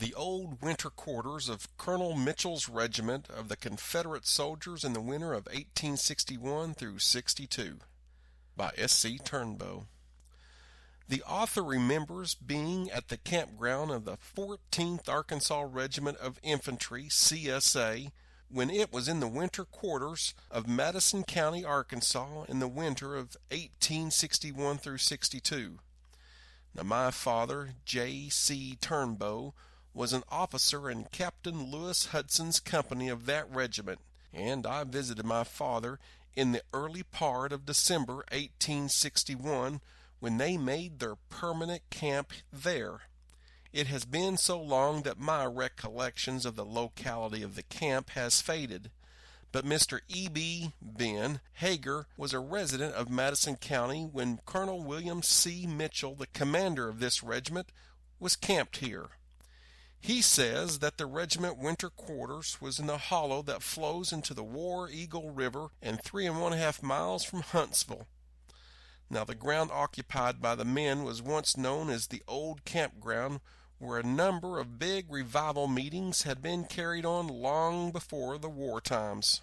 The old winter quarters of Colonel Mitchell's regiment of the Confederate soldiers in the winter of 1861 through 62 by S.C. Turnbo. The author remembers being at the campground of the 14th Arkansas Regiment of Infantry, CSA, when it was in the winter quarters of Madison County, Arkansas, in the winter of 1861 through 62. Now, my father, J.C. Turnbo, was an officer in Captain Lewis Hudson's company of that regiment, and I visited my father in the early part of December 1861 when they made their permanent camp there. It has been so long that my recollections of the locality of the camp has faded, but Mr. E.B. Ben Hager was a resident of Madison County when Colonel William C. Mitchell, the commander of this regiment, was camped here. He says that the regiment winter quarters was in the hollow that flows into the War Eagle River and 3½ miles from Huntsville. Now, the ground occupied by the men was once known as the old campground, where a number of big revival meetings had been carried on long before the war times.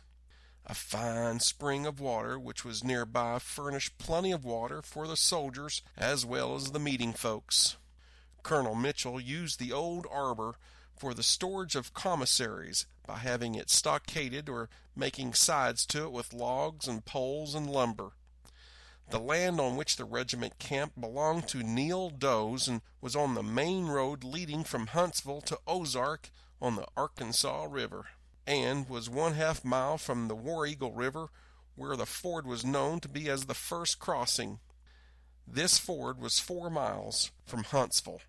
A fine spring of water which was nearby furnished plenty of water for the soldiers as well as the meeting folks. Colonel Mitchell used the old arbor for the storage of commissaries by having it stockaded or making sides to it with logs and poles and lumber. The land on which the regiment camped belonged to Neal Does and was on the main road leading from Huntsville to Ozark on the Arkansas River, and was 1/2 mile from the War Eagle River, where the ford was known to be as the first crossing. This ford was 4 miles from Huntsville.